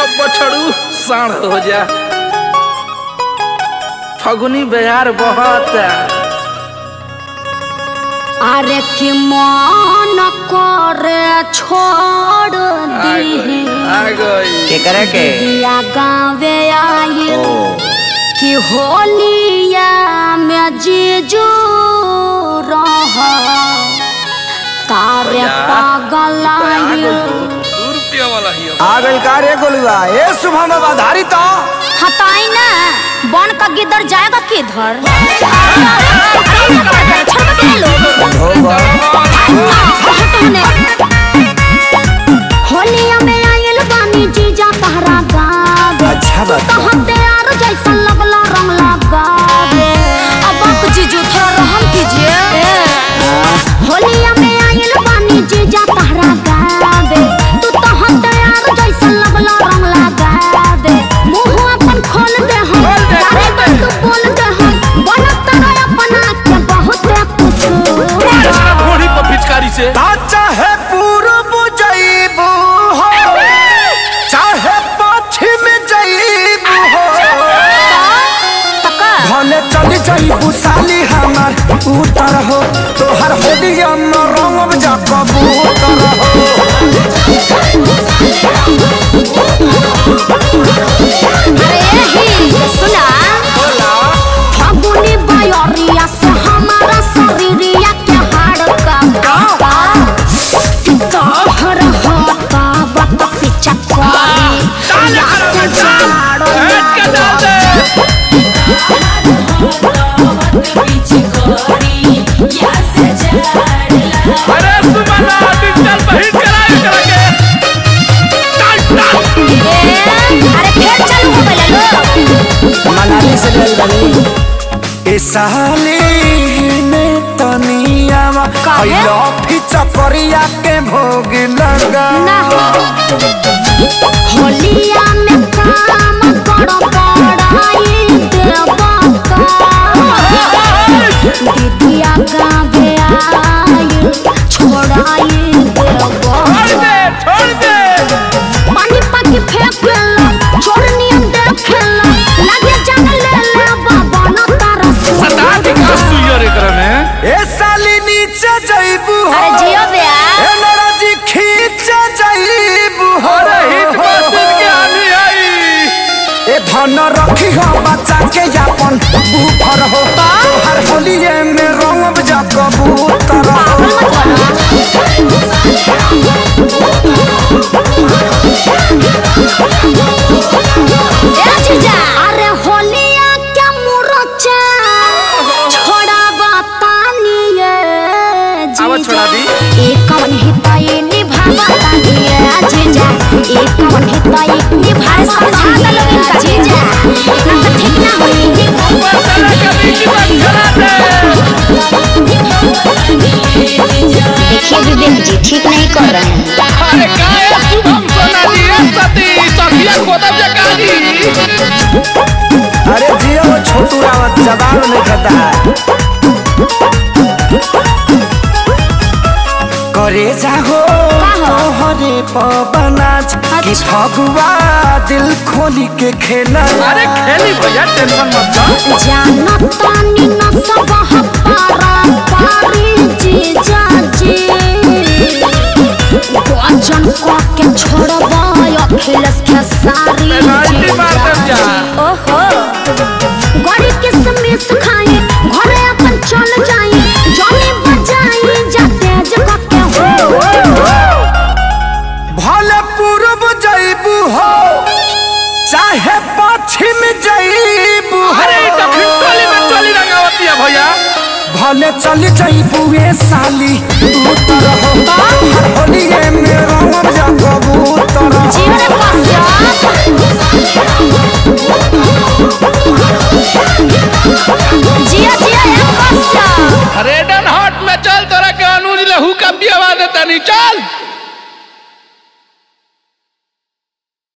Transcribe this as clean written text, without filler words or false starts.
अब बछड़ू साढ़ हो जा। फगुनी बयार बहुत अरे कि मन करे छोड़ दी के करे के दिया गाँवे आई कि होलिया में जीजू रह तारे पागल आगल कार्य गोलुआ ए शुभम बधारी तो हटाई ना बन का गिदर जाएगा किधर होलिया में आयल बानी जीजा तहरा गावे अच्छा बात तो हम तैयार जैसा लगला रंग लगावे अब आप जीजू थोड़ा रहम कीजिए होलिया में आयल बानी जीजा तहरा गावे तू तो हम तैयार जैसा लगला रंग लगावे मुंह अपन खोल दे हम तारे बात तू बोल दे हम बनत ना अपना के बहुत कुछ घोड़ी पर पिचकारी से चाहे पूरब जइबू हो चाहे पश्चिम जइबू हो भले चली जइबू साली हमार उतर हो तोहर होलिया में रंगब जा कबूतर हो अरे ही सुना फगुनी बयरिया से हमारा शरीरिया के हाड़ का तोहर होता बत पीछा कोरी या से जाड़ो अरे सुमना डिजिटल बहिर कराए करके अरे फिर चल मोबाइल लो मनाली से चल बनी ए साली ने तनिया आइलो फिचा करिया के भोग लगा ना होलिया में काम करो पड़ाई देवा दीदिया गावे आई छोड़ाई देवा छोड़ दे पानी पाकी फेंक लो छोड़नी हम देख लो लगे जान ले ले बाबा न तारा सदा के कास्तु यार एकरा में ए साली नीचे जइबू हो अरे जियो बे ए नराजी खींच जइबू हो अरे हिट मशीन के आनी आई ए धन रखी हो बच्चा के यापन बूफर हो तोहर होलिए में रंगब जा कबूतर हो अरे होलिया क्या मुरचा छोड़ा बतानी आवा छोड़ा दी एक कवन हिताई निभावा तानी जीजा एक कवन हिताई निभा समझा द लोग इनका जीजा ना तो ठीक ना होई देखिए विवेक जी ठीक नहीं कर रहे हैं अरे काय शुभम सोना जी सती सखिया खोदब जकाली अरे जियो छोटू रावत जवाब नहीं खाता है करे जाहो हरे पवनाच कि फगुआ दिल खोली के खेला अरे खेली भैया टेंशन मत लो जाना तानी न सब हपारा पारी जीजा जी वचन को के छोड़बा अखिलेश के सारी जीजा ओहो गड़ी किसमिस खाए घरे अपन चल जाए जाने बजाई जाते जगह के हो भले पूरब जइबू हो चाहे पश्चिम जइबू अरे दक्षिण टोली में चली रंगावती है भैया भले चल जइबू ए साली उतर हो होलिए में रंगब जा कबूतर जीवन का